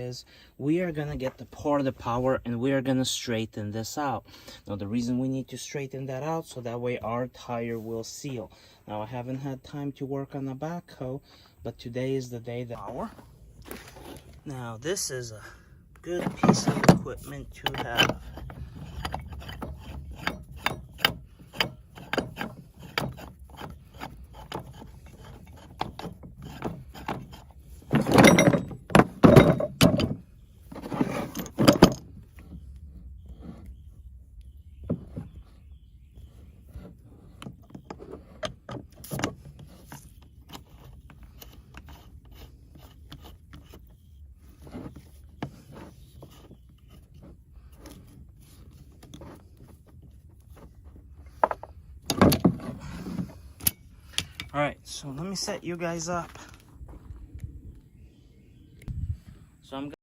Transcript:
is we are gonna get the part of the power and we are gonna straighten this out. Now the reason we need to straighten that out so that way our tire will seal. Now I haven't had time to work on the backhoe, but today is the day that power. Now this is a good piece of equipment to have. All right, so let me set you guys up. So I'm